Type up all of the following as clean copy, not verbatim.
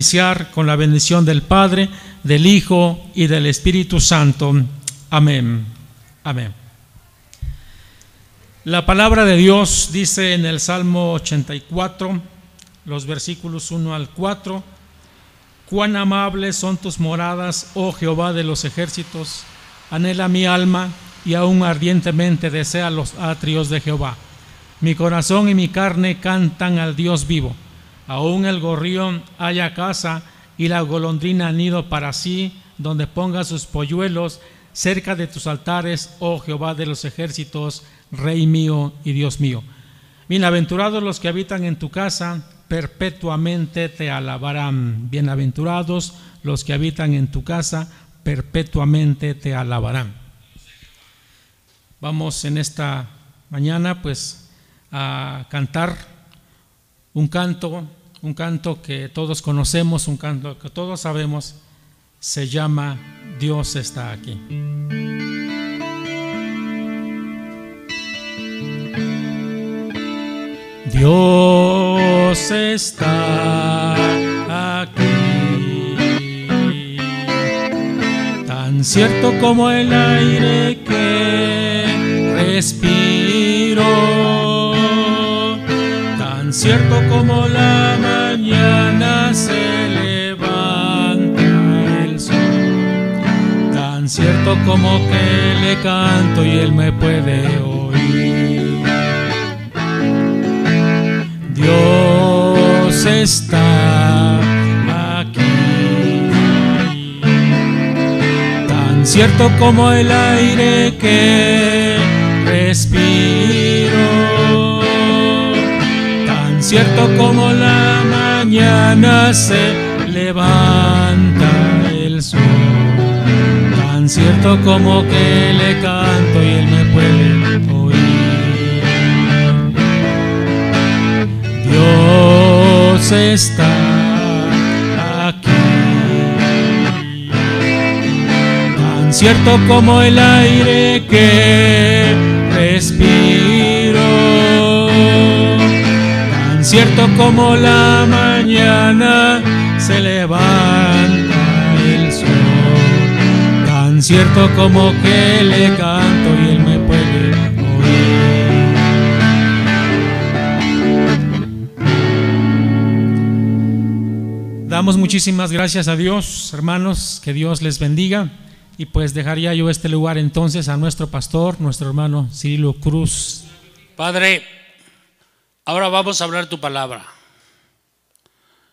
Iniciar con la bendición del Padre, del Hijo y del Espíritu Santo. Amén. Amén. La palabra de Dios dice en el Salmo 84, los versículos 1 al 4: Cuán amables son tus moradas, oh Jehová de los ejércitos. Anhela mi alma y aún ardientemente desea los atrios de Jehová. Mi corazón y mi carne cantan al Dios vivo. Aún el gorrión halla casa y la golondrina nido para sí, donde ponga sus polluelos cerca de tus altares, oh Jehová de los ejércitos, Rey mío y Dios mío. Bienaventurados los que habitan en tu casa, perpetuamente te alabarán. Bienaventurados los que habitan en tu casa, perpetuamente te alabarán. Vamos en esta mañana pues a cantar un canto que todos conocemos, un canto que todos sabemos, se llama Dios está aquí. Dios está aquí, tan cierto como el aire que respiro, tan cierto como la mañana se levanta el sol, tan cierto como que le canto y él me puede oír. Dios está aquí, tan cierto como el aire que respiro, tan cierto como la mañana se levanta el sol, tan cierto como que le canto y él me puede oír. Dios está aquí, tan cierto como el aire que respiro, tan cierto como la mañana se levanta el sol, tan cierto como que le canto y él me puede oír. Damos muchísimas gracias a Dios, hermanos, que Dios les bendiga. Y pues dejaría yo este lugar entonces a nuestro pastor, nuestro hermano Cirilo Cruz. Padre, ahora vamos a hablar tu palabra.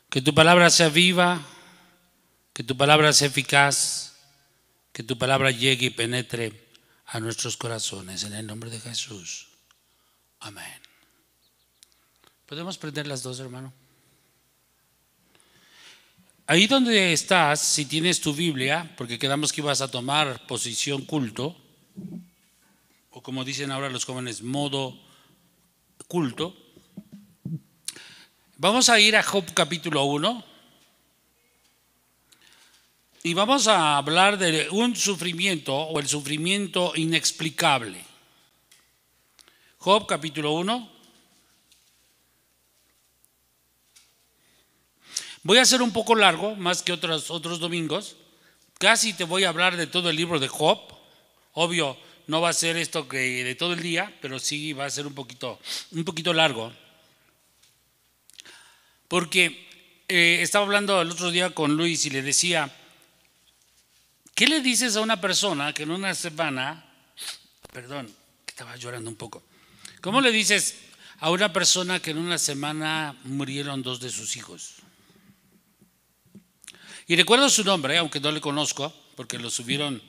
Que tu palabra sea viva, que tu palabra sea eficaz, que tu palabra llegue y penetre a nuestros corazones. En el nombre de Jesús. Amén. ¿Podemos prender las dos, hermano? Ahí donde estás, si tienes tu Biblia, porque quedamos que ibas a tomar posición culto, o como dicen ahora los jóvenes, modo culto, vamos a ir a Job capítulo 1 y vamos a hablar de un sufrimiento o el sufrimiento inexplicable. Job capítulo 1. Voy a hacer un poco largo, más que otros domingos. Casi te voy a hablar de todo el libro de Job. Obvio, no va a ser esto que de todo el día, pero sí va a ser un poquito largo. Porque estaba hablando el otro día con Luis y le decía, ¿qué le dices a una persona que en una semana, perdón, que estaba llorando un poco, ¿cómo le dices a una persona que en una semana murieron 2 de sus hijos? Y recuerdo su nombre, aunque no le conozco, porque lo subieron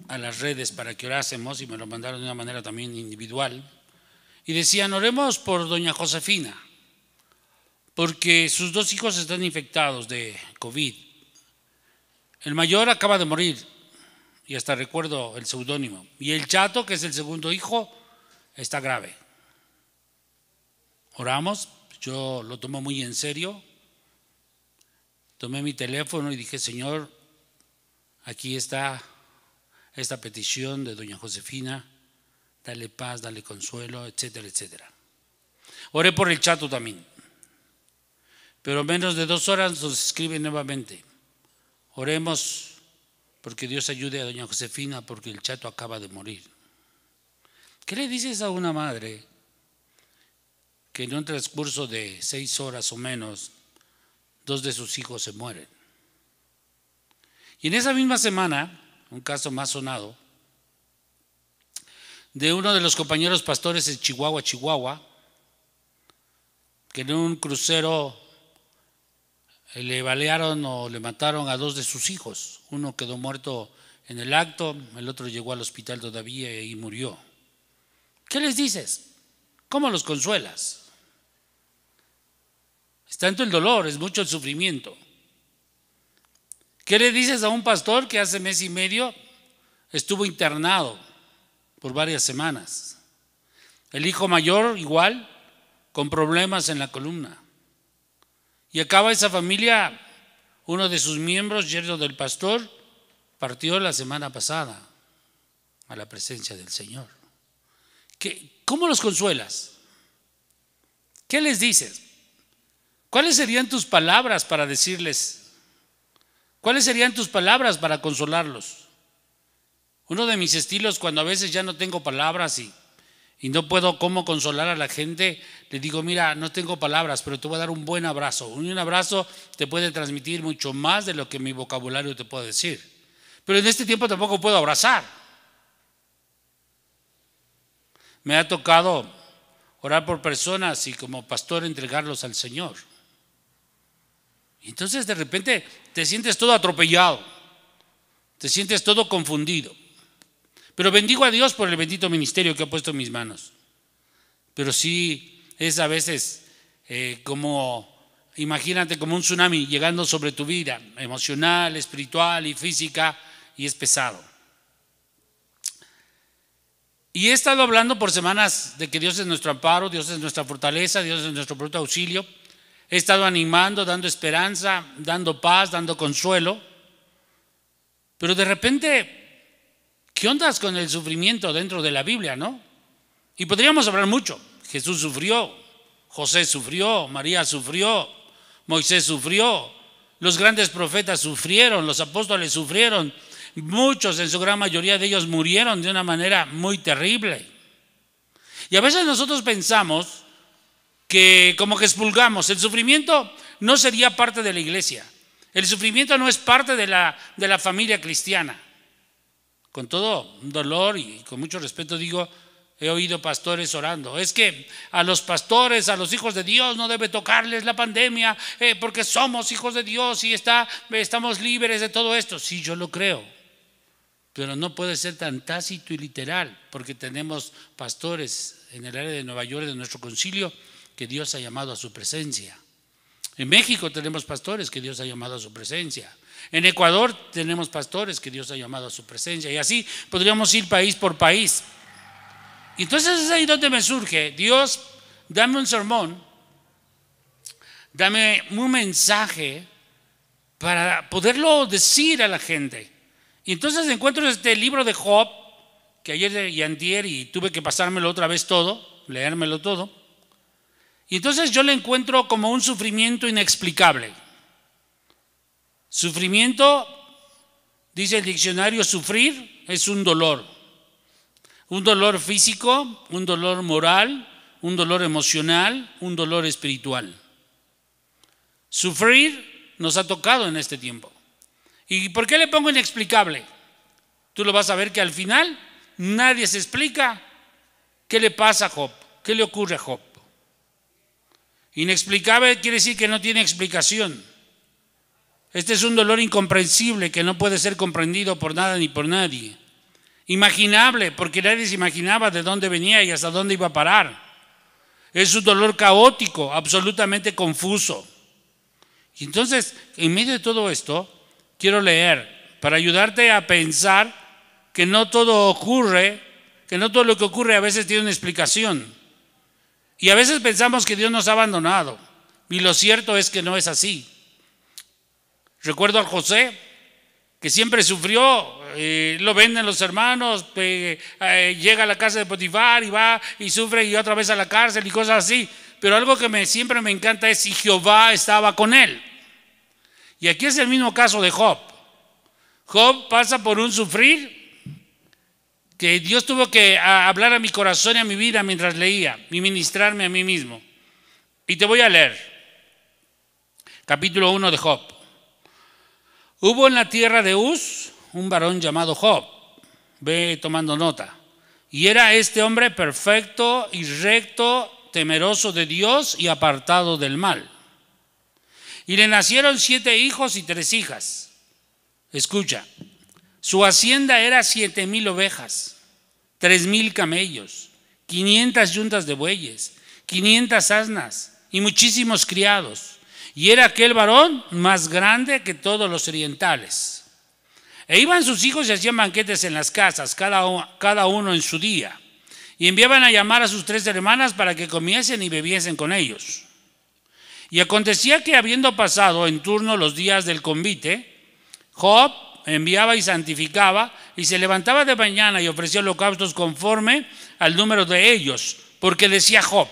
a las redes para que orásemos y me lo mandaron de una manera también individual. Y decían, oremos por doña Josefina, porque sus 2 hijos están infectados de COVID. El mayor acaba de morir, y hasta recuerdo el seudónimo. Y el chato, que es el segundo hijo, está grave. Oramos, yo lo tomo muy en serio. Tomé mi teléfono y dije, Señor, aquí está esta petición de doña Josefina, dale paz, dale consuelo, etcétera, etcétera. Oré por el chato también. Pero menos de 2 horas nos escribe nuevamente: oremos porque Dios ayude a doña Josefina porque el chato acaba de morir. ¿Qué le dices a una madre que en un transcurso de 6 horas o menos 2 de sus hijos se mueren? Y en esa misma semana, un caso más sonado, de uno de los compañeros pastores en Chihuahua, que en un crucero le balearon o le mataron a 2 de sus hijos. Uno quedó muerto en el acto, el otro llegó al hospital todavía y murió. ¿Qué les dices? ¿Cómo los consuelas? Es tanto el dolor, es mucho el sufrimiento. ¿Qué le dices a un pastor que hace 1 mes y medio estuvo internado por varias semanas? El hijo mayor igual, con problemas en la columna. Y acaba esa familia, uno de sus miembros, yerno del pastor, partió la semana pasada a la presencia del Señor. ¿Cómo los consuelas? ¿Qué les dices? ¿Cuáles serían tus palabras para decirles? ¿Cuáles serían tus palabras para consolarlos? Uno de mis estilos, cuando a veces ya no tengo palabras y no puedo cómo consolar a la gente, le digo: mira, no tengo palabras, pero te voy a dar un buen abrazo. Un abrazo te puede transmitir mucho más de lo que mi vocabulario te puede decir. Pero en este tiempo tampoco puedo abrazar. Me ha tocado orar por personas y como pastor entregarlos al Señor. Y entonces de repente te sientes todo atropellado, te sientes todo confundido. Pero bendigo a Dios por el bendito ministerio que ha puesto en mis manos. Pero sí es a veces imagínate como un tsunami llegando sobre tu vida emocional, espiritual y física, y es pesado. Y he estado hablando por semanas de que Dios es nuestro amparo, Dios es nuestra fortaleza, Dios es nuestro pronto auxilio. He estado animando, dando esperanza, dando paz, dando consuelo. Pero de repente, ¿qué ondas con el sufrimiento dentro de la Biblia, no? Y podríamos hablar mucho. Jesús sufrió, José sufrió, María sufrió, Moisés sufrió, los grandes profetas sufrieron, los apóstoles sufrieron. Muchos, en su gran mayoría de ellos, murieron de una manera muy terrible. Y a veces nosotros pensamos que como que expulgamos. El sufrimiento no sería parte de la iglesia. El sufrimiento no es parte de la familia cristiana. Con todo dolor y con mucho respeto digo, he oído pastores orando: es que a los pastores, a los hijos de Dios no debe tocarles la pandemia porque somos hijos de Dios y estamos libres de todo esto. Sí, yo lo creo, pero no puede ser tan tácito y literal, porque tenemos pastores en el área de Nueva York, de nuestro concilio, que Dios ha llamado a su presencia. En México tenemos pastores que Dios ha llamado a su presencia. En Ecuador tenemos pastores que Dios ha llamado a su presencia. Y así podríamos ir país por país. Entonces es ahí donde me surge: Dios, dame un sermón, dame un mensaje para poderlo decir a la gente. Y entonces encuentro este libro de Job, que ayer y antier, y tuve que pasármelo otra vez todo, leérmelo todo. Y entonces yo le encuentro como un sufrimiento inexplicable. Sufrimiento, dice el diccionario, sufrir es un dolor. Un dolor físico, un dolor moral, un dolor emocional, un dolor espiritual. Sufrir nos ha tocado en este tiempo. ¿Y por qué le pongo inexplicable? Tú lo vas a ver que al final nadie se explica qué le pasa a Job, qué le ocurre a Job. Inexplicable quiere decir que no tiene explicación. Este es un dolor incomprensible que no puede ser comprendido por nada ni por nadie. Imaginable, porque nadie se imaginaba de dónde venía y hasta dónde iba a parar. Es un dolor caótico, absolutamente confuso. Y entonces, en medio de todo esto, quiero leer para ayudarte a pensar que no todo ocurre, que no todo lo que ocurre a veces tiene una explicación. Y a veces pensamos que Dios nos ha abandonado, y lo cierto es que no es así. Recuerdo a José, que siempre sufrió, lo venden los hermanos, llega a la casa de Potifar y va y sufre y otra vez a la cárcel y cosas así. pero algo que siempre me encanta es si Jehová estaba con él. Y aquí es el mismo caso de Job. Job pasa por un sufrir que Dios tuvo que hablar a mi corazón y a mi vida mientras leía y ministrarme a mí mismo. Y te voy a leer. Capítulo 1 de Job. Hubo en la tierra de Uz un varón llamado Job. Ve tomando nota. Y era este hombre perfecto y recto, temeroso de Dios y apartado del mal. Y le nacieron 7 hijos y 3 hijas. Escucha, su hacienda era 7,000 ovejas, 3,000 camellos, 500 yuntas de bueyes, 500 asnas y muchísimos criados. Y era aquel varón más grande que todos los orientales. E iban sus hijos y hacían banquetes en las casas, cada uno en su día. Y enviaban a llamar a sus 3 hermanas para que comiesen y bebiesen con ellos. Y acontecía que habiendo pasado en turno los días del convite, Job enviaba y santificaba y se levantaba de mañana y ofrecía holocaustos conforme al número de ellos, porque decía Job: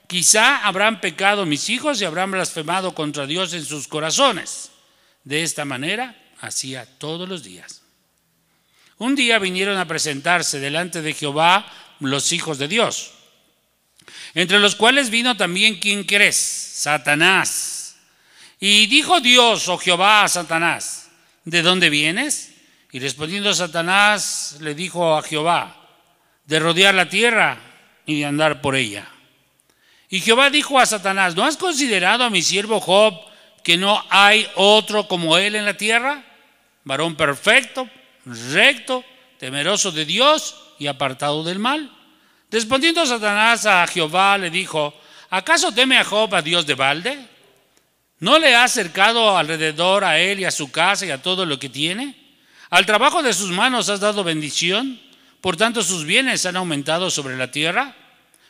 quizá habrán pecado mis hijos y habrán blasfemado contra Dios en sus corazones. De esta manera hacía todos los días. Un día vinieron a presentarse delante de Jehová los hijos de Dios, entre los cuales vino también, ¿quién crees? Satanás. Y dijo Dios, o Jehová, a Satanás: ¿de dónde vienes? Y respondiendo Satanás le dijo a Jehová: de rodear la tierra y de andar por ella. Y Jehová dijo a Satanás: ¿no has considerado a mi siervo Job, que no hay otro como él en la tierra? Varón perfecto, recto, temeroso de Dios y apartado del mal. Respondiendo Satanás a Jehová le dijo: ¿acaso teme a Job a Dios de balde? ¿No le ha acercado alrededor a él y a su casa y a todo lo que tiene? Al trabajo de sus manos has dado bendición, por tanto sus bienes han aumentado sobre la tierra.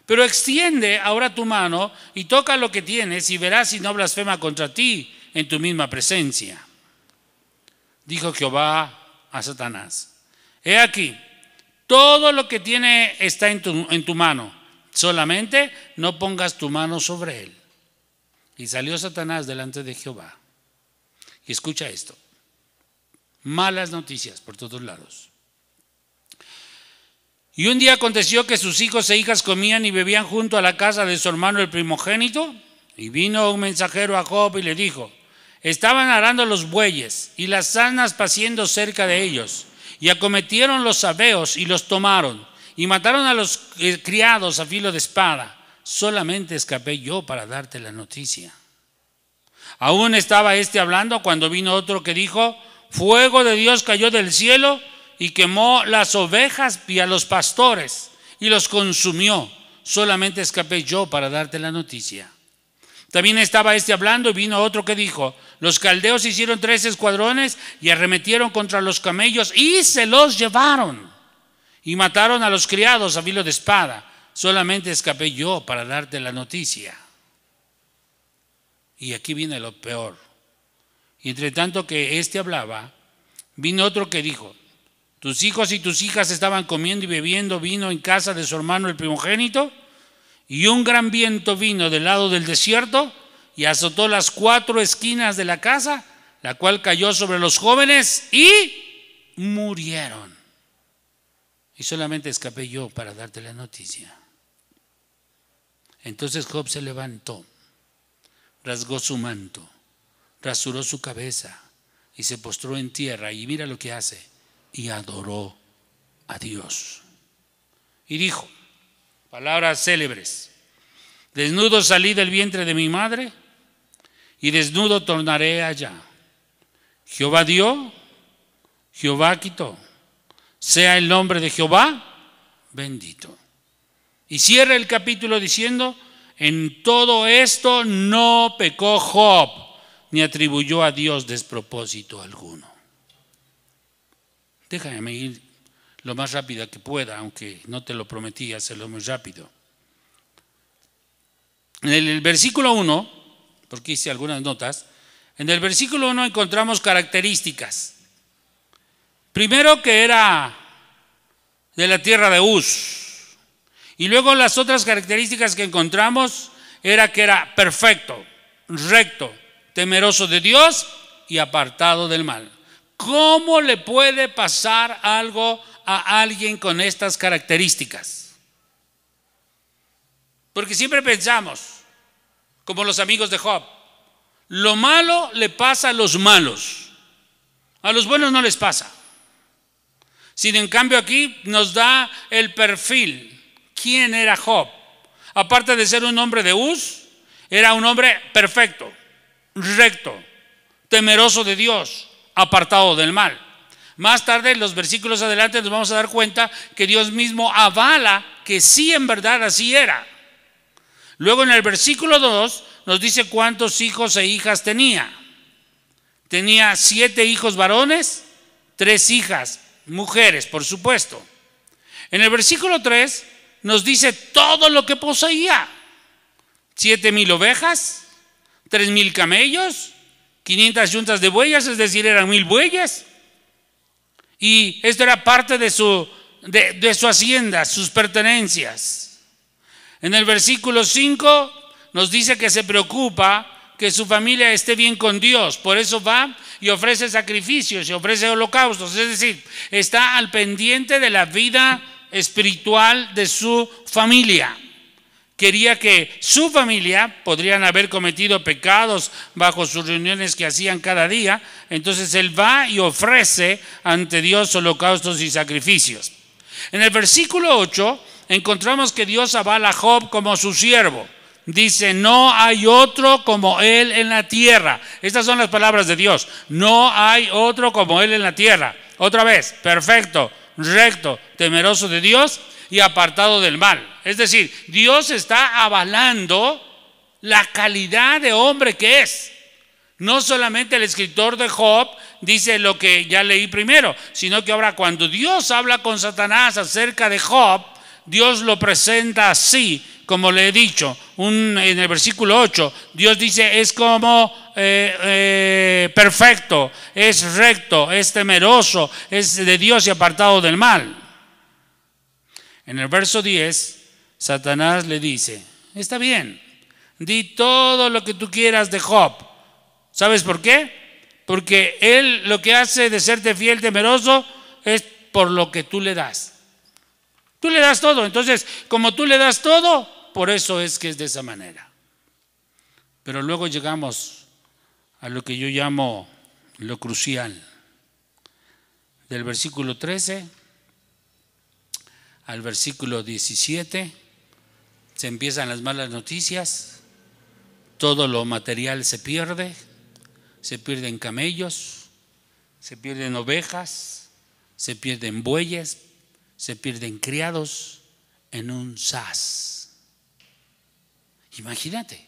Pero extiende ahora tu mano y toca lo que tienes y verás si no blasfema contra ti en tu misma presencia. Dijo Jehová a Satanás: he aquí, todo lo que tiene está en tu mano, solamente no pongas tu mano sobre él. Y salió Satanás delante de Jehová. Y escucha esto: malas noticias por todos lados. Y un día aconteció que sus hijos e hijas comían y bebían junto a la casa de su hermano el primogénito. Y vino un mensajero a Job y le dijo: estaban arando los bueyes y las asnas paciendo cerca de ellos, y acometieron los sabeos y los tomaron, y mataron a los criados a filo de espada. Solamente escapé yo para darte la noticia. Aún estaba hablando cuando vino otro que dijo: fuego de Dios cayó del cielo y quemó las ovejas y a los pastores y los consumió. Solamente escapé yo para darte la noticia. También estaba hablando y vino otro que dijo: los caldeos hicieron 3 escuadrones y arremetieron contra los camellos y se los llevaron y mataron a los criados a filo de espada. Solamente escapé yo para darte la noticia. Y aquí viene lo peor. Y entre tanto que hablaba, vino otro que dijo: tus hijos y tus hijas estaban comiendo y bebiendo vino en casa de su hermano el primogénito, y un gran viento vino del lado del desierto y azotó las 4 esquinas de la casa, la cual cayó sobre los jóvenes y murieron. Y solamente escapé yo para darte la noticia. Entonces Job se levantó, rasgó su manto, rasuró su cabeza y se postró en tierra. Y mira lo que hace: y adoró a Dios. Y dijo palabras célebres: desnudo salí del vientre de mi madre y desnudo tornaré allá. Jehová dio, Jehová quitó. Sea el nombre de Jehová bendito. Y cierra el capítulo diciendo: en todo esto no pecó Job, ni atribuyó a Dios despropósito alguno. Déjame ir lo más rápido que pueda, aunque no te lo prometí hacerlo muy rápido. En el versículo 1, porque hice algunas notas, en el versículo 1 encontramos características. Primero, que era de la tierra de Uz. Y luego las otras características que encontramos era que era perfecto, recto, temeroso de Dios y apartado del mal. ¿Cómo le puede pasar algo a alguien con estas características? Porque siempre pensamos, como los amigos de Job, lo malo le pasa a los malos, a los buenos no les pasa. Sin en cambio aquí nos da el perfil. ¿Quién era Job? Aparte de ser un hombre de Uz, era un hombre perfecto, recto, temeroso de Dios, apartado del mal. Más tarde, en los versículos adelante, nos vamos a dar cuenta que Dios mismo avala que sí, en verdad así era. Luego en el versículo 2 nos dice cuántos hijos e hijas tenía. Tenía 7 hijos varones, 3 hijas mujeres, por supuesto. En el versículo 3 nos dice todo lo que poseía: 7,000 ovejas, 3,000 camellos, 500 yuntas de bueyes, es decir, eran 1,000 bueyes. Y esto era parte de su hacienda, sus pertenencias. En el versículo 5 nos dice que se preocupa que su familia esté bien con Dios. Por eso va y ofrece sacrificios y ofrece holocaustos. Es decir, está al pendiente de la vida espiritual de su familia. Quería que su familia, podrían haber cometido pecados bajo sus reuniones que hacían cada día, entonces él va y ofrece ante Dios holocaustos y sacrificios. En el versículo 8 encontramos que Dios avala a Job como su siervo. Dice: no hay otro como él en la tierra. Estas son las palabras de Dios. No hay otro como él en la tierra. Otra vez, perfecto, recto, temeroso de Dios y apartado del mal. Es decir, Dios está avalando la calidad de hombre que es. No solamente el escritor de Job dice lo que ya leí primero, sino que ahora cuando Dios habla con Satanás acerca de Job, Dios lo presenta así, como le he dicho. En el versículo 8, Dios dice: es como perfecto, es recto, es temeroso, es de Dios y apartado del mal. En el verso 10, Satanás le dice: está bien, di todo lo que tú quieras de Job. ¿Sabes por qué? Porque él lo que hace de serte fiel, temeroso, es por lo que tú le das. Tú le das todo. Entonces, como tú le das todo, por eso es que es de esa manera. Pero luego llegamos a lo que yo llamo lo crucial. Del versículo 13 al versículo 17 se empiezan las malas noticias. Todo lo material se pierden camellos, se pierden ovejas, se pierden bueyes, se pierden criados en un sas. Imagínate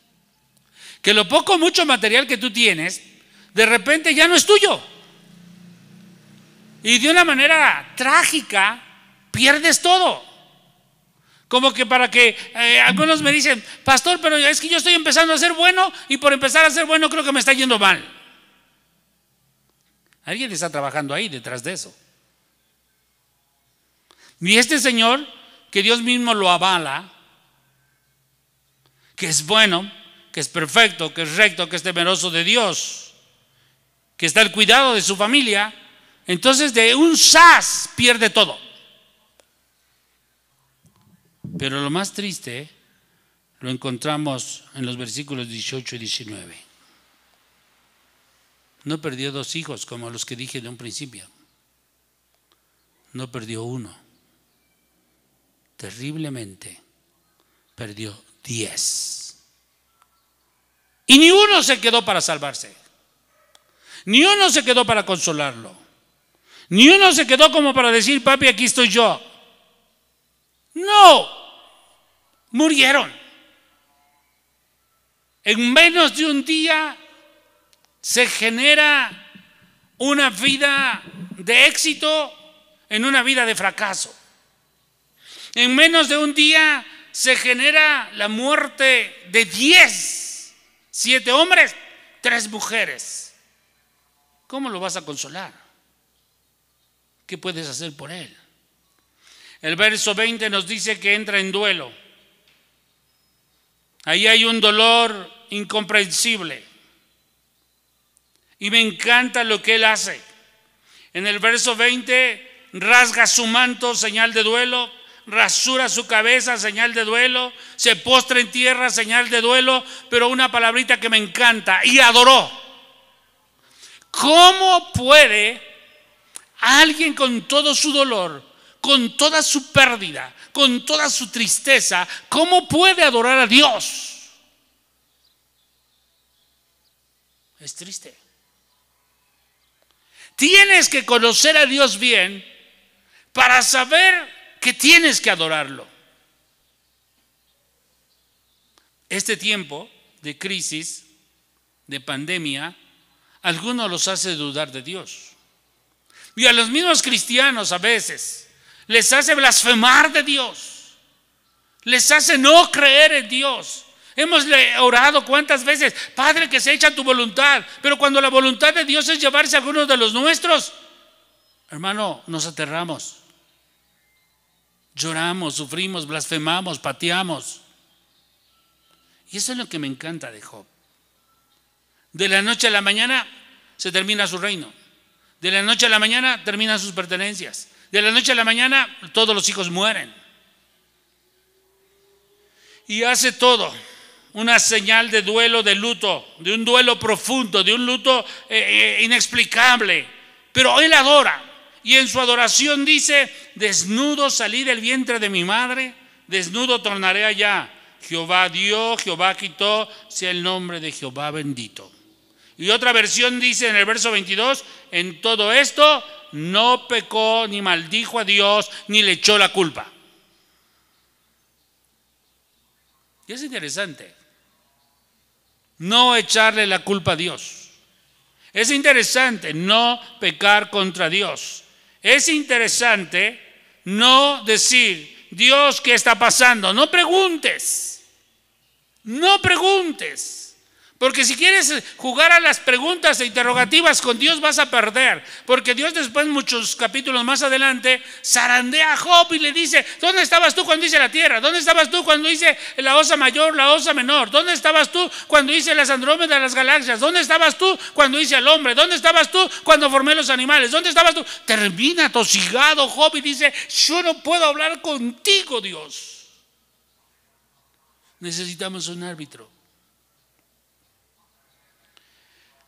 que lo poco mucho material que tú tienes de repente ya no es tuyo, y de una manera trágica pierdes todo. Como que para que algunos me dicen: pastor, pero es que yo estoy empezando a ser bueno, y por empezar a ser bueno creo que me está yendo mal. Alguien está trabajando ahí detrás de eso. Y este señor, que Dios mismo lo avala, que es bueno, que es perfecto, que es recto, que es temeroso de Dios, que está al cuidado de su familia, entonces de un sas pierde todo. Pero lo más triste lo encontramos en los versículos 18 y 19. No perdió 2 hijos como los que dije de un principio. No perdió 1. Terriblemente perdió 10. Y ni uno se quedó para salvarse. Ni uno se quedó para consolarlo. Ni uno se quedó como para decir: papi, aquí estoy yo. No, murieron. En menos de un día se genera una vida de éxito en una vida de fracaso. En menos de un día se genera la muerte de 10, 7 hombres, 3 mujeres. ¿Cómo lo vas a consolar? ¿Qué puedes hacer por él? El verso 20 nos dice que entra en duelo. Ahí hay un dolor incomprensible. Y me encanta lo que él hace. En el verso 20, rasga su manto, señal de duelo, rasura su cabeza, señal de duelo, se postra en tierra, señal de duelo, pero una palabrita que me encanta: y adoró. ¿Cómo puede alguien con todo su dolor, con toda su pérdida, con toda su tristeza, cómo puede adorar a Dios? Es triste. Tienes que conocer a Dios bien para saber que tienes que adorarlo. Este tiempo de crisis, de pandemia, algunos los hace dudar de Dios. Y a los mismos cristianos a veces les hace blasfemar de Dios, les hace no creer en Dios. Hemos orado cuántas veces: Padre, que se echa tu voluntad. Pero cuando la voluntad de Dios es llevarse a algunos de los nuestros, hermano, nos aterramos, lloramos, sufrimos, blasfemamos, pateamos. Y eso es lo que me encanta de Job. De la noche a la mañana se termina su reino. De la noche a la mañana terminan sus pertenencias. De la noche a la mañana todos los hijos mueren. Y hace todo una señal de duelo, de luto, de un duelo profundo, de un luto inexplicable. Pero él adora, y en su adoración dice: desnudo salí del vientre de mi madre, desnudo tornaré allá. Jehová dio, Jehová quitó, sea el nombre de Jehová bendito. Y otra versión dice en el verso 22: en todo esto no pecó, ni maldijo a Dios, ni le echó la culpa. Y es interesante no echarle la culpa a Dios. Es interesante no pecar contra Dios. Es interesante no decir: Dios, ¿qué está pasando? No preguntes. No preguntes. Porque si quieres jugar a las preguntas e interrogativas con Dios, vas a perder. Porque Dios, después, muchos capítulos más adelante, zarandea a Job y le dice: ¿dónde estabas tú cuando hice la tierra? ¿Dónde estabas tú cuando hice la osa mayor, la osa menor? ¿Dónde estabas tú cuando hice las Andrómedas, las galaxias? ¿Dónde estabas tú cuando hice al hombre? ¿Dónde estabas tú cuando formé los animales? ¿Dónde estabas tú? Termina tosigado Job y dice: yo no puedo hablar contigo, Dios. Necesitamos un árbitro.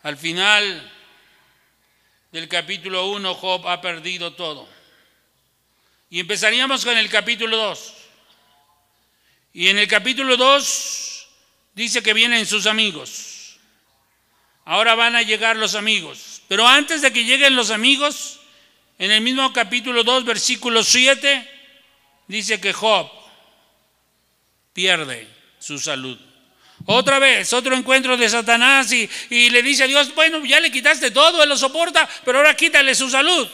Al final del capítulo 1, Job ha perdido todo. Y empezaríamos con el capítulo 2. Y en el capítulo 2 dice que vienen sus amigos. Ahora van a llegar los amigos. Pero antes de que lleguen los amigos, en el mismo capítulo 2, versículo 7, dice que Job pierde su salud. Otra vez, otro encuentro de Satanás y le dice a Dios: bueno, ya le quitaste todo, él lo soporta, pero ahora quítale su salud.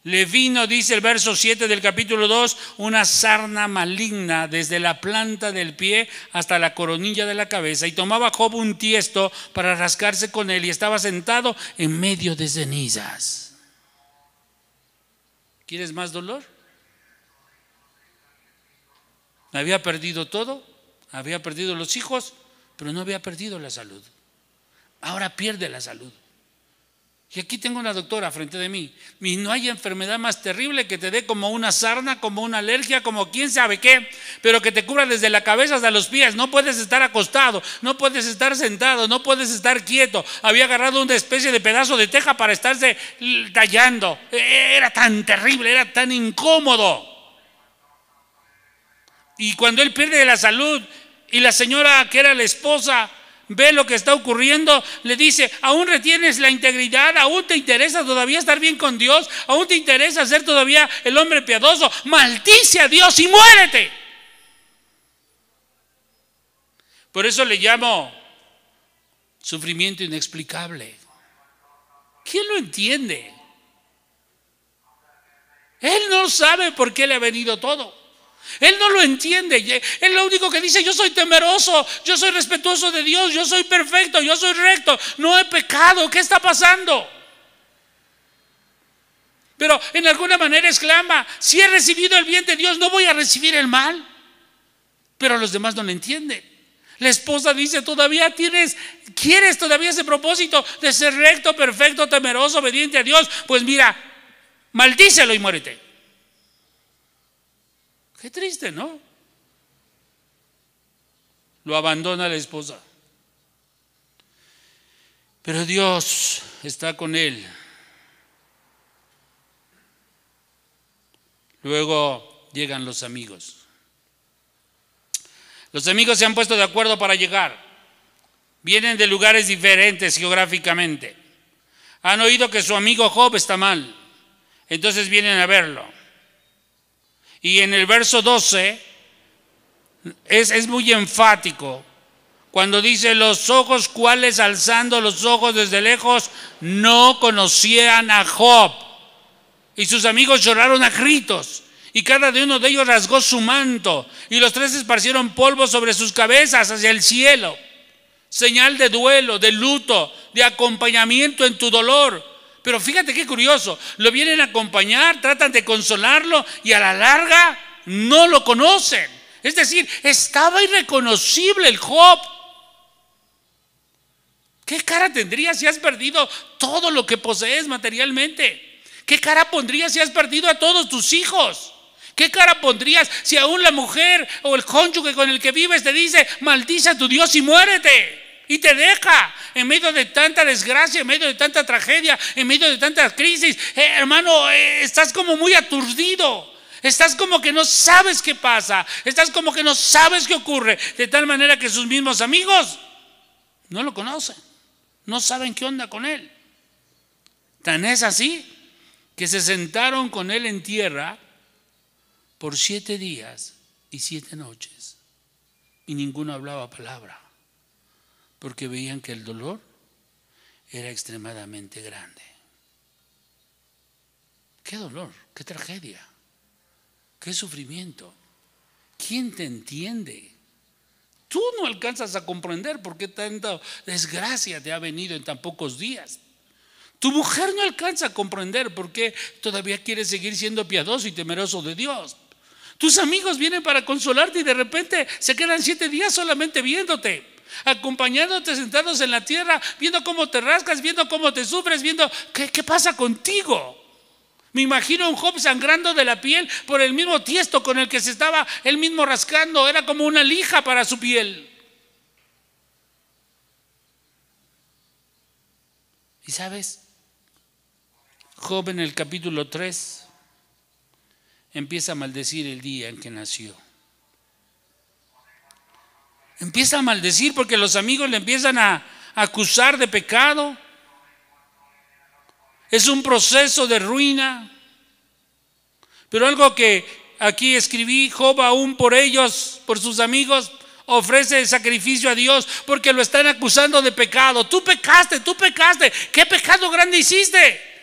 Le vino, dice el verso 7 del capítulo 2, una sarna maligna desde la planta del pie hasta la coronilla de la cabeza, y tomaba Job un tiesto para rascarse con él, y estaba sentado en medio de cenizas. ¿Quieres más dolor? Había perdido todo. Había perdido los hijos, pero no había perdido la salud. Ahora pierde la salud. Y aquí tengo una doctora frente de mí. Y no hay enfermedad más terrible que te dé como una sarna, como una alergia, como quién sabe qué, pero que te cubra desde la cabeza hasta los pies. No puedes estar acostado, no puedes estar sentado, no puedes estar quieto. Había agarrado una especie de pedazo de teja para estarse tallando. Era tan terrible, era tan incómodo. Y cuando él pierde la salud y la señora que era la esposa ve lo que está ocurriendo, le dice: ¿aún retienes la integridad? ¿Aún te interesa todavía estar bien con Dios? ¿Aún te interesa ser todavía el hombre piadoso? Maldice a Dios y muérete. Por eso le llamo sufrimiento inexplicable. ¿Quién lo entiende? Él no sabe por qué le ha venido todo. Él no lo entiende. Él lo único que dice: yo soy temeroso, yo soy respetuoso de Dios, yo soy perfecto, yo soy recto, no he pecado. ¿Qué está pasando? Pero en alguna manera exclama: si he recibido el bien de Dios, ¿no voy a recibir el mal? pero los demás no le entienden. La esposa dice: todavía quieres todavía ese propósito de ser recto, perfecto, temeroso, obediente a Dios. Pues mira, maldícelo y muérete. Qué triste, ¿no? Lo abandona la esposa. Pero Dios está con él. Luego llegan los amigos. Los amigos se han puesto de acuerdo para llegar. Vienen de lugares diferentes geográficamente. Han oído que su amigo Job está mal. Entonces vienen a verlo. Y en el verso 12 es muy enfático cuando dice: los ojos cuales, alzando los ojos desde lejos, no conocían a Job. Y sus amigos lloraron a gritos, y cada uno de ellos rasgó su manto, y los tres esparcieron polvo sobre sus cabezas hacia el cielo. Señal de duelo, de luto, de acompañamiento en tu dolor. Pero fíjate qué curioso, lo vienen a acompañar, tratan de consolarlo, y a la larga no lo conocen. Es decir, estaba irreconocible el Job. ¿Qué cara tendrías si has perdido todo lo que posees materialmente? ¿Qué cara pondrías si has perdido a todos tus hijos? ¿Qué cara pondrías si aún la mujer o el cónyuge con el que vives te dice: maldice a tu Dios y muérete? Y te deja en medio de tanta desgracia, en medio de tanta tragedia, en medio de tanta crisis. Hermano, estás como muy aturdido. Estás como que no sabes qué pasa. Estás como que no sabes qué ocurre. De tal manera que sus mismos amigos no lo conocen. No saben qué onda con él. Tan es así que se sentaron con él en tierra por 7 días y 7 noches. Y ninguno hablaba palabra, porque veían que el dolor era extremadamente grande. Qué dolor, qué tragedia, qué sufrimiento. ¿Quién te entiende? Tú no alcanzas a comprender por qué tanta desgracia te ha venido en tan pocos días. Tu mujer no alcanza a comprender por qué todavía quieres seguir siendo piadoso y temeroso de Dios. Tus amigos vienen para consolarte y de repente se quedan 7 días solamente viéndote, acompañándote, sentados en la tierra, viendo cómo te rascas, viendo cómo te sufres, viendo qué pasa contigo. Me imagino a un Job sangrando de la piel por el mismo tiesto con el que se estaba él mismo rascando. Era como una lija para su piel. ¿Y sabes? Job en el capítulo 3 empieza a maldecir el día en que nació. Empieza a maldecir porque los amigos le empiezan a acusar de pecado. Es un proceso de ruina. Pero algo que aquí escribí: Job aún por ellos, por sus amigos, ofrece el sacrificio a Dios porque lo están acusando de pecado. Tú pecaste. ¿Qué pecado grande hiciste?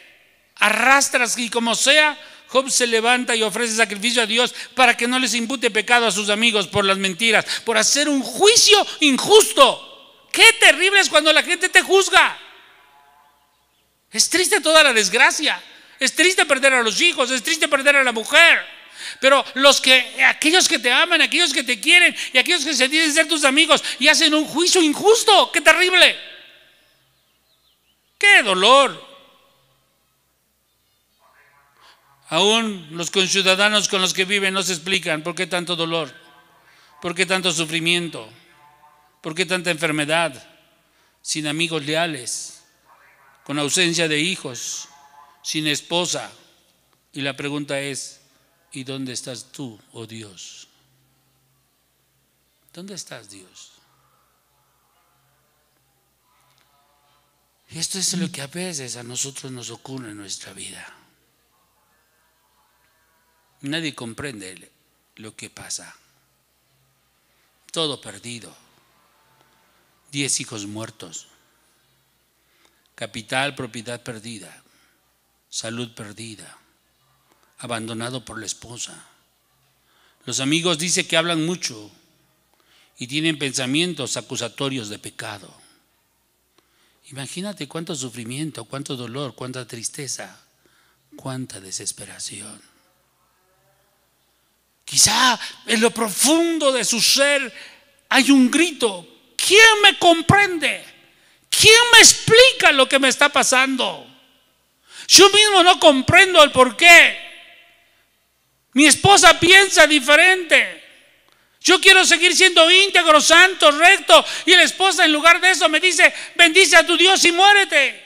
Arrastras, y como sea, Job se levanta y ofrece sacrificio a Dios para que no les impute pecado a sus amigos por las mentiras, por hacer un juicio injusto. Qué terrible es cuando la gente te juzga. Es triste toda la desgracia. Es triste perder a los hijos, es triste perder a la mujer. Pero aquellos que te aman, aquellos que te quieren y aquellos que se dicen ser tus amigos y hacen un juicio injusto, qué terrible. Qué dolor. Aún los conciudadanos con los que viven no se explican por qué tanto dolor, por qué tanto sufrimiento, por qué tanta enfermedad, sin amigos leales, con ausencia de hijos, sin esposa. Y la pregunta es: ¿y dónde estás tú, oh Dios? ¿Dónde estás, Dios? Y esto es lo que a veces a nosotros nos ocurre en nuestra vida. Nadie comprende lo que pasa. Todo perdido. 10 hijos muertos. Capital, propiedad perdida. Salud perdida. Abandonado por la esposa. Los amigos dicen que hablan mucho y tienen pensamientos acusatorios de pecado. Imagínate cuánto sufrimiento, cuánto dolor, cuánta tristeza, cuánta desesperación. Quizá en lo profundo de su ser hay un grito: ¿quién me comprende? ¿Quién me explica lo que me está pasando? Yo mismo no comprendo el por qué. Mi esposa piensa diferente. Yo quiero seguir siendo íntegro, santo, recto, y la esposa en lugar de eso me dice: bendice a tu Dios y muérete.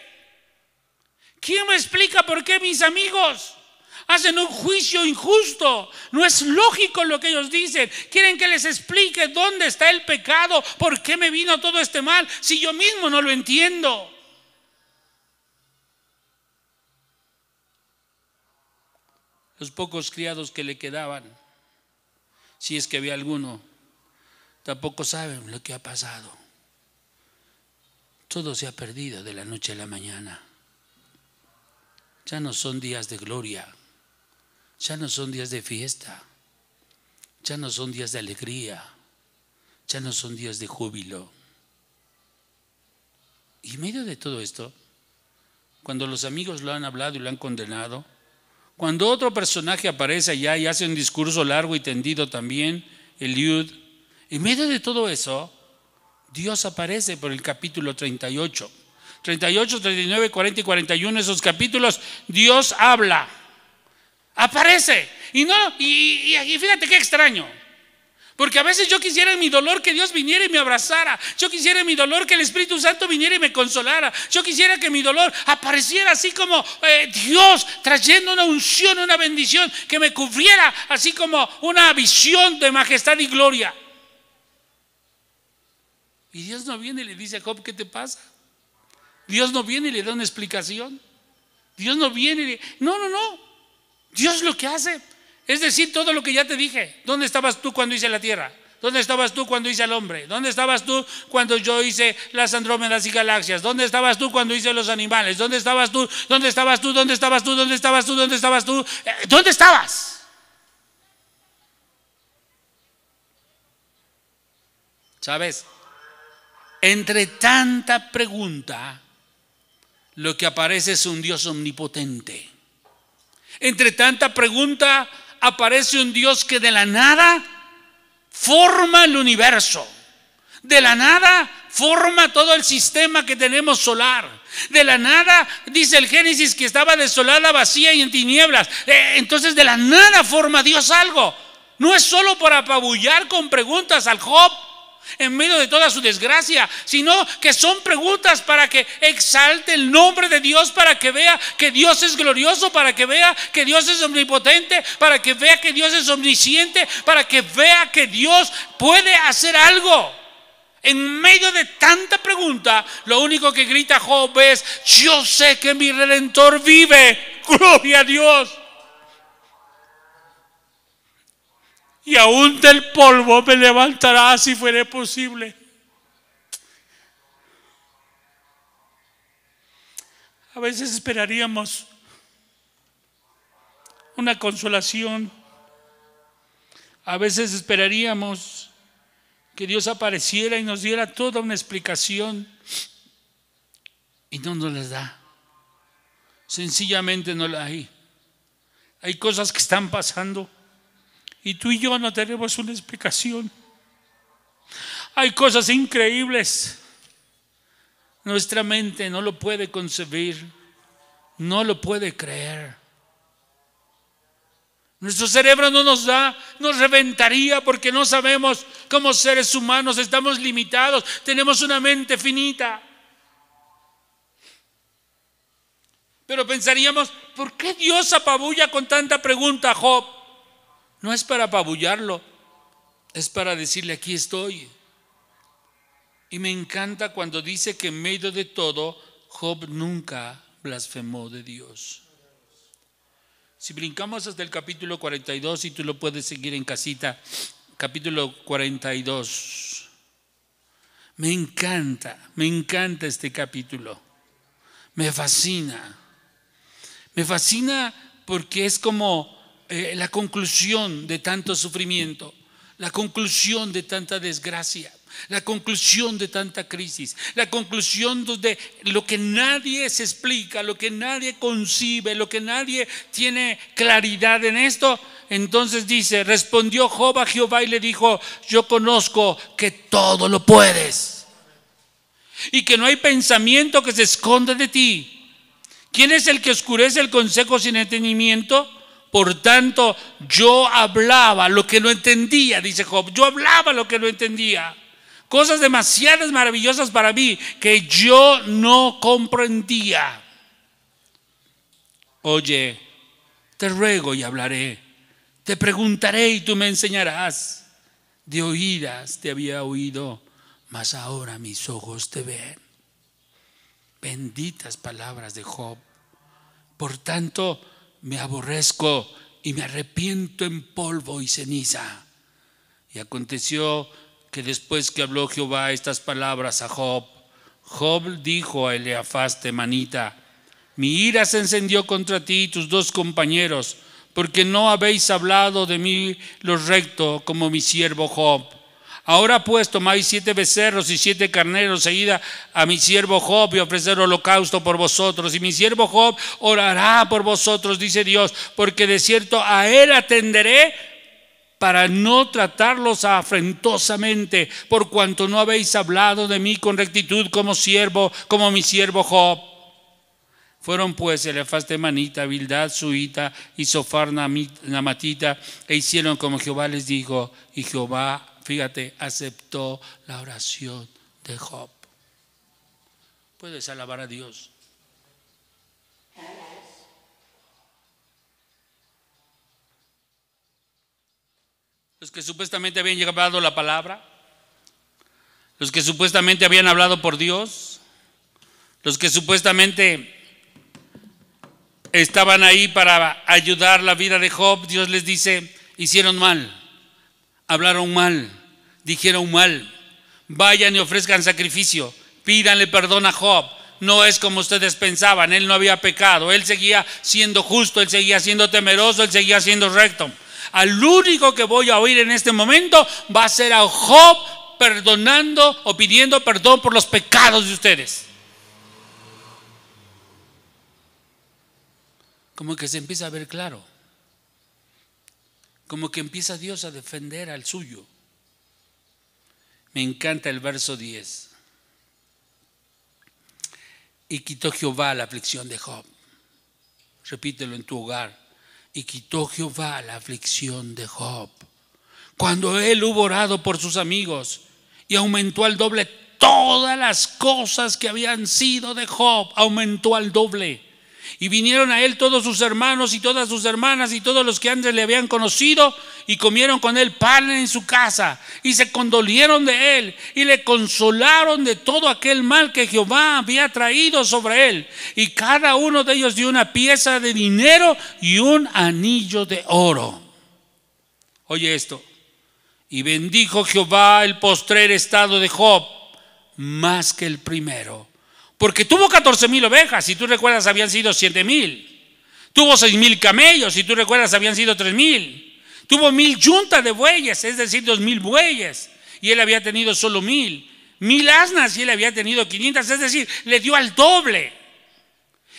¿Quién me explica por qué mis amigos hacen un juicio injusto? No es lógico lo que ellos dicen. Quieren que les explique dónde está el pecado, por qué me vino todo este mal, si yo mismo no lo entiendo. Los pocos criados que le quedaban, si es que había alguno, tampoco saben lo que ha pasado. Todo se ha perdido de la noche a la mañana. Ya no son días de gloria, ya no son días de fiesta, ya no son días de alegría, ya no son días de júbilo. Y en medio de todo esto, cuando los amigos lo han hablado y lo han condenado, cuando otro personaje aparece allá y hace un discurso largo y tendido también, Eliud, en medio de todo eso, Dios aparece por el capítulo 38. 38, 39, 40 y 41, esos capítulos, Dios habla, aparece. Y fíjate qué extraño, porque a veces yo quisiera en mi dolor que Dios viniera y me abrazara. Yo quisiera en mi dolor que el Espíritu Santo viniera y me consolara. Yo quisiera que mi dolor apareciera así como Dios trayendo una unción, una bendición que me cubriera, así como una visión de majestad y gloria. Y Dios no viene y le dice a Job: ¿qué te pasa? Dios no viene y le da una explicación. Dios no viene y le... No. Dios lo que hace es decir todo lo que ya te dije. ¿Dónde estabas tú cuando hice la tierra? ¿Dónde estabas tú cuando hice al hombre? ¿Dónde estabas tú cuando yo hice las andrómedas y galaxias? ¿Dónde estabas tú cuando hice los animales? ¿Dónde estabas tú? ¿Dónde estabas tú? ¿Dónde estabas tú? ¿Dónde estabas tú? ¿Dónde estabas tú? ¿Dónde estabas? ¿Sabes? Entre tanta pregunta, lo que aparece es un Dios omnipotente. Entre tanta pregunta aparece un Dios que de la nada forma el universo. De la nada forma todo el sistema que tenemos solar. De la nada, dice el Génesis, que estaba desolada, vacía y en tinieblas. Entonces de la nada forma Dios algo. No es solo para apabullar con preguntas al Job en medio de toda su desgracia, sino que son preguntas para que exalte el nombre de Dios, para que vea que Dios es glorioso, para que vea que Dios es omnipotente, para que vea que Dios es omnisciente, para que vea que Dios puede hacer algo. En medio de tanta pregunta, lo único que grita Job es: yo sé que mi Redentor vive, gloria a Dios. Y aún del polvo me levantará si fuere posible. A veces esperaríamos una consolación. A veces esperaríamos que Dios apareciera y nos diera toda una explicación. Y no nos las da. Sencillamente no la hay. Hay cosas que están pasando y tú y yo no tenemos una explicación. Hay cosas increíbles. Nuestra mente no lo puede concebir, no lo puede creer. Nuestro cerebro no nos da, nos reventaría porque no sabemos. Como seres humanos estamos limitados, tenemos una mente finita. Pero pensaríamos: ¿por qué Dios apabulla con tanta pregunta a Job? No es para apabullarlo, es para decirle: aquí estoy. Y me encanta cuando dice que en medio de todo, Job nunca blasfemó de Dios. Si brincamos hasta el capítulo 42, y tú lo puedes seguir en casita, capítulo 42. Me encanta este capítulo. Me fascina porque es como la conclusión de tanto sufrimiento, la conclusión de tanta desgracia, la conclusión de tanta crisis, la conclusión de lo que nadie se explica, lo que nadie concibe, lo que nadie tiene claridad en esto. entonces dice, respondió Job a Jehová y le dijo, yo conozco que todo lo puedes y que no hay pensamiento que se esconda de ti. ¿Quién es el que oscurece el consejo sin entendimiento? Por tanto, yo hablaba lo que no entendía, dice Job. Yo hablaba lo que no entendía. Cosas demasiadas maravillosas para mí que yo no comprendía. Oye, te ruego y hablaré. Te preguntaré y tú me enseñarás. De oídas te había oído, mas ahora mis ojos te ven. Benditas palabras de Job. Por tanto, me aborrezco y me arrepiento en polvo y ceniza. Y aconteció que después que habló Jehová estas palabras a Job, Job dijo a Eleafaz temanita: mi ira se encendió contra ti y tus dos compañeros, porque no habéis hablado de mí lo recto como mi siervo Job. Ahora pues tomáis 7 becerros y 7 carneros e id a mi siervo Job y ofrecer holocausto por vosotros. Y mi siervo Job orará por vosotros, dice Dios, porque de cierto a él atenderé para no tratarlos afrentosamente, por cuanto no habéis hablado de mí con rectitud como mi siervo Job. Fueron pues Eleafaz temanita, Bildad suita y Sofar namatita, e hicieron como Jehová les dijo, y Jehová, fíjate, aceptó la oración de Job. Puedes alabar a Dios. Los que supuestamente habían llevado la palabra, los que supuestamente habían hablado por Dios, los que supuestamente estaban ahí para ayudar la vida de Job, Dios les dice, hicieron mal, hablaron mal, dijeron mal, vayan y ofrezcan sacrificio, pídanle perdón a Job. No es como ustedes pensaban, él no había pecado, él seguía siendo justo, él seguía siendo temeroso, él seguía siendo recto. Al único que voy a oír en este momento va a ser a Job perdonando o pidiendo perdón por los pecados de ustedes. Como que se empieza a ver claro, como que empieza Dios a defender al suyo. Me encanta el verso 10. Y quitó Jehová la aflicción de Job. Repítelo en tu hogar. Y quitó Jehová la aflicción de Job, cuando él hubo orado por sus amigos, y aumentó al doble todas las cosas que habían sido de Job, aumentó al doble. Y vinieron a él todos sus hermanos y todas sus hermanas y todos los que antes le habían conocido, y comieron con él pan en su casa, y se condolieron de él, y le consolaron de todo aquel mal que Jehová había traído sobre él. Y cada uno de ellos dio una pieza de dinero y un anillo de oro. Oye esto. Y bendijo Jehová el postrer estado de Job más que el primero, porque tuvo 14,000 ovejas, si tú recuerdas habían sido 7,000. Tuvo 6,000 camellos, si tú recuerdas habían sido 3,000. Tuvo 1,000 yuntas de bueyes, es decir, 2,000 bueyes, y él había tenido solo 1,000. 1,000 asnas y él había tenido 500, es decir, le dio al doble.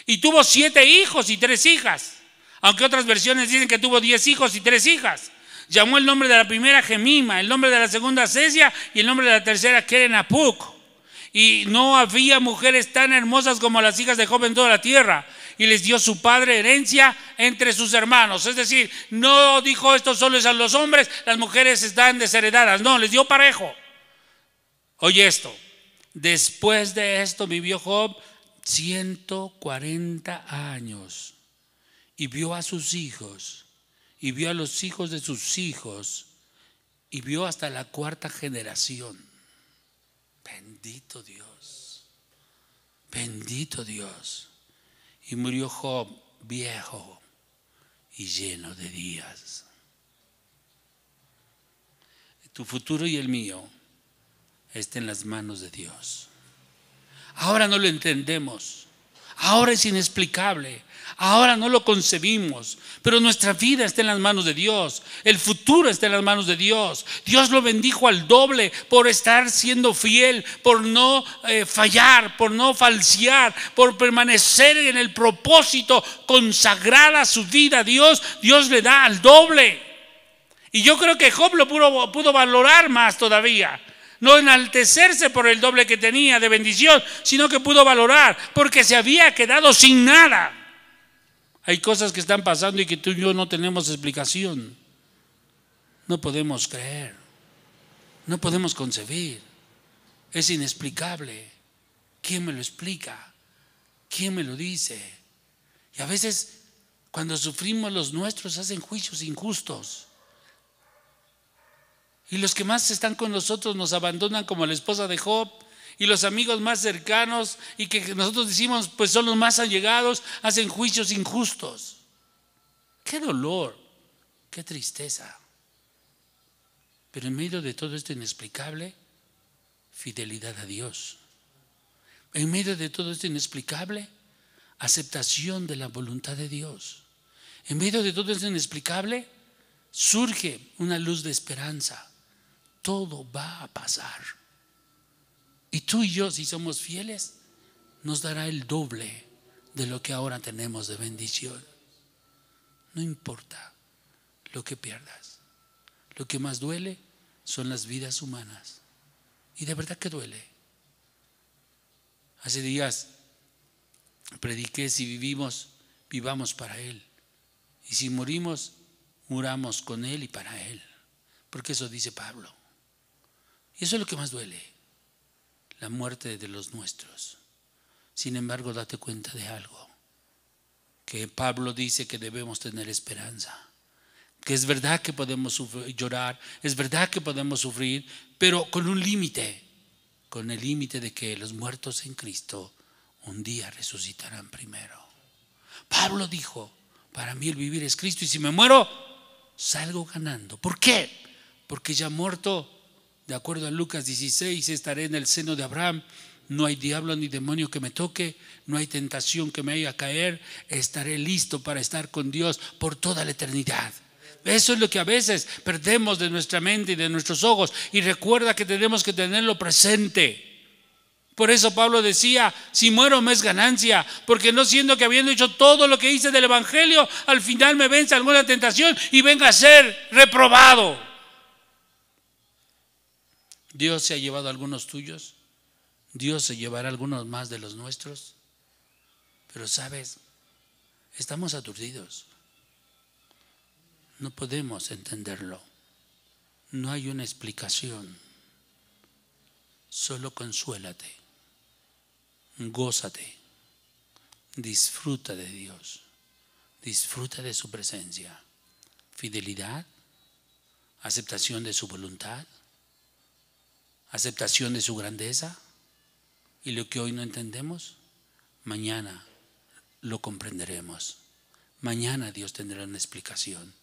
Y tuvo 7 hijos y 3 hijas, aunque otras versiones dicen que tuvo 10 hijos y 3 hijas. Llamó el nombre de la primera Gemima, el nombre de la segunda Cesia y el nombre de la tercera Kerenapuc. Y no había mujeres tan hermosas como las hijas de Job en toda la tierra. Y les dio su padre herencia entre sus hermanos. Es decir, no dijo esto solo es a los hombres, las mujeres están desheredadas. No, les dio parejo. Oye esto. Después de esto vivió Job 140 años. Y vio a sus hijos. Y vio a los hijos de sus hijos. Y vio hasta la 4ª generación. Bendito Dios. Bendito Dios. Y murió Job viejo y lleno de días. Tu futuro y el mío está en las manos de Dios. Ahora no lo entendemos. Ahora es inexplicable. Ahora no lo concebimos, pero nuestra vida está en las manos de Dios. El futuro está en las manos de Dios. Dios lo bendijo al doble por estar siendo fiel, por no fallar, por no falsear, por permanecer en el propósito, consagrada su vida a Dios. Dios le da al doble. Y yo creo que Job lo pudo valorar más todavía. No enaltecerse por el doble que tenía de bendición, sino que pudo valorar porque se había quedado sin nada. Hay cosas que están pasando y que tú y yo no tenemos explicación. No podemos creer, no podemos concebir. Es inexplicable. ¿Quién me lo explica? ¿Quién me lo dice? Y a veces cuando sufrimos, los nuestros hacen juicios injustos. Y los que más están con nosotros nos abandonan, como la esposa de Job. Y los amigos más cercanos y que nosotros decimos pues son los más allegados, hacen juicios injustos. Qué dolor, qué tristeza. Pero en medio de todo esto inexplicable, fidelidad a Dios. En medio de todo esto inexplicable, aceptación de la voluntad de Dios. En medio de todo esto inexplicable, surge una luz de esperanza. Todo va a pasar. Y tú y yo, si somos fieles, nos dará el doble de lo que ahora tenemos de bendición. No importa lo que pierdas. Lo que más duele son las vidas humanas. Y de verdad que duele. Hace días prediqué: si vivimos, vivamos para Él. Y si morimos, muramos con Él y para Él. Porque eso dice Pablo. Y eso es lo que más duele. La muerte de los nuestros. Sin embargo, date cuenta de algo, que Pablo dice que debemos tener esperanza, que es verdad que podemos llorar, es verdad que podemos sufrir, pero con un límite, con el límite de que los muertos en Cristo un día resucitarán primero. Pablo dijo: para mí el vivir es Cristo, y si me muero, salgo ganando. ¿Por qué? Porque ya muerto, de acuerdo a Lucas 16, estaré en el seno de Abraham. No hay diablo ni demonio que me toque, no hay tentación que me haga caer. Estaré listo para estar con Dios por toda la eternidad. Eso es lo que a veces perdemos de nuestra mente y de nuestros ojos. Y recuerda que tenemos que tenerlo presente. Por eso Pablo decía: si muero me es ganancia, porque no siendo que habiendo hecho todo lo que hice del evangelio, al final me vence alguna tentación y venga a ser reprobado. Dios se ha llevado a algunos tuyos, Dios se llevará a algunos más de los nuestros. Pero sabes, estamos aturdidos. No podemos entenderlo. No hay una explicación. Solo consuélate, gózate, disfruta de Dios, disfruta de su presencia. Fidelidad, aceptación de su voluntad, aceptación de su grandeza. Y lo que hoy no entendemos, mañana lo comprenderemos. Mañana Dios tendrá una explicación.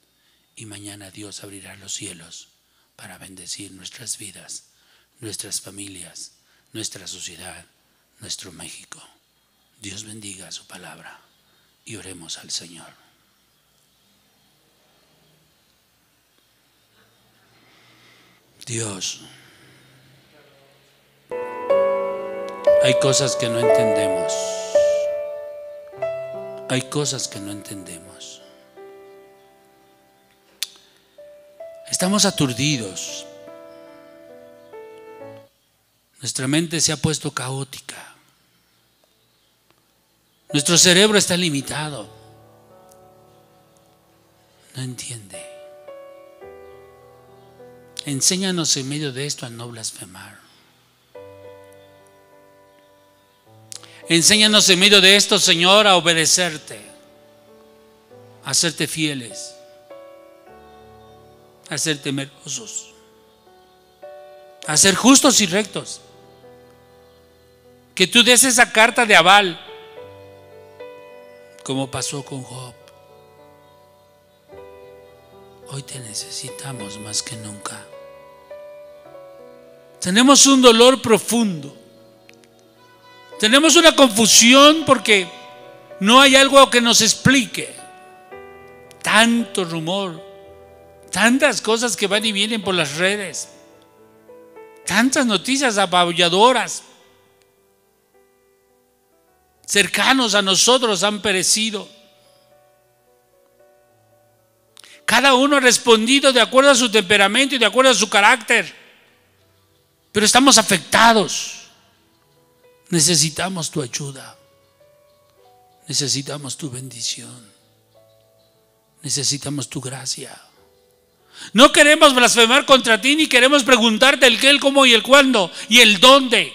Y mañana Dios abrirá los cielos para bendecir nuestras vidas, nuestras familias, nuestra sociedad, nuestro México. Dios bendiga su palabra y oremos al Señor. Dios, hay cosas que no entendemos. Hay cosas que no entendemos. Estamos aturdidos. Nuestra mente se ha puesto caótica. Nuestro cerebro está limitado. No entiende. Enséñanos en medio de esto a no blasfemar. Enséñanos en medio de esto, Señor, a obedecerte, a serte fieles, a ser temerosos, a ser justos y rectos. Que tú des esa carta de aval, como pasó con Job. Hoy te necesitamos más que nunca. Tenemos un dolor profundo. Tenemos una confusión porque No hay algo que nos explique. Tanto rumor, tantas cosas que van y vienen por las redes, tantas noticias apabulladoras. Cercanos a nosotros han perecido. Cada uno ha respondido de acuerdo a su temperamento y de acuerdo a su carácter. Pero estamos afectados. Necesitamos tu ayuda. Necesitamos tu bendición. Necesitamos tu gracia. No queremos blasfemar contra ti, ni queremos preguntarte el qué, el cómo y el cuándo y el dónde.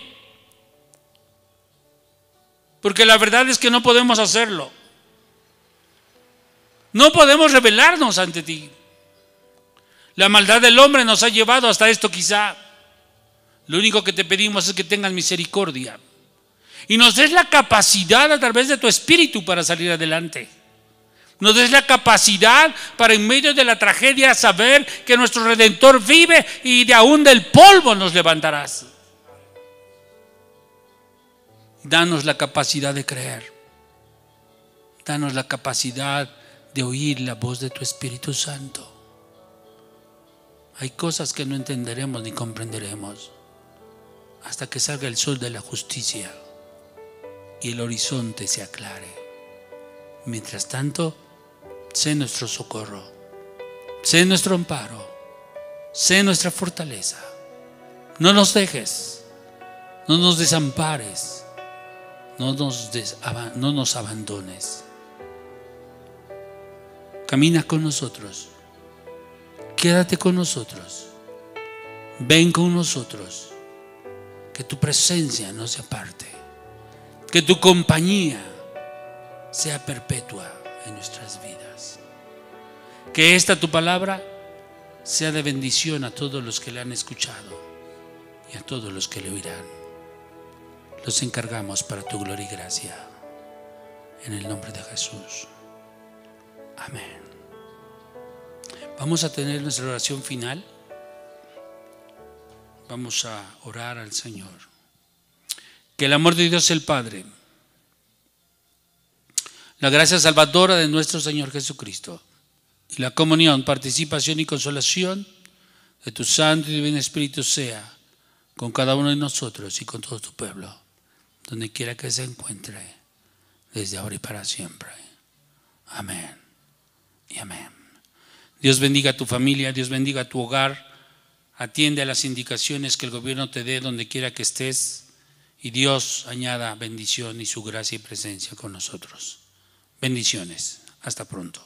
Porque la verdad es que no podemos hacerlo. No podemos rebelarnos ante ti. La maldad del hombre nos ha llevado hasta esto quizá. Lo único que te pedimos es que tengas misericordia y nos des la capacidad a través de tu espíritu para salir adelante. Nos des la capacidad para en medio de la tragedia saber que nuestro Redentor vive y de aún del polvo nos levantarás. Danos la capacidad de creer. Danos la capacidad de oír la voz de tu Espíritu Santo. Hay cosas que no entenderemos ni comprenderemos hasta que salga el sol de la justicia y el horizonte se aclare. Mientras tanto, sé nuestro socorro, sé nuestro amparo, sé nuestra fortaleza. No nos dejes, no nos desampares, no nos abandones. Camina con nosotros, quédate con nosotros, ven con nosotros, que tu presencia no se aparte, que tu compañía sea perpetua en nuestras vidas. Que esta tu palabra sea de bendición a todos los que la han escuchado y a todos los que le oirán. Los encargamos para tu gloria y gracia, en el nombre de Jesús. Amén. Vamos a tener nuestra oración final. Vamos a orar al Señor. Que el amor de Dios el Padre, la gracia salvadora de nuestro Señor Jesucristo y la comunión, participación y consolación de tu Santo y Divino Espíritu sea con cada uno de nosotros y con todo tu pueblo, donde quiera que se encuentre, desde ahora y para siempre. Amén y amén. Dios bendiga a tu familia, Dios bendiga a tu hogar. Atiende a las indicaciones que el gobierno te dé donde quiera que estés, y Dios añada bendición y su gracia y presencia con nosotros. Bendiciones. Hasta pronto.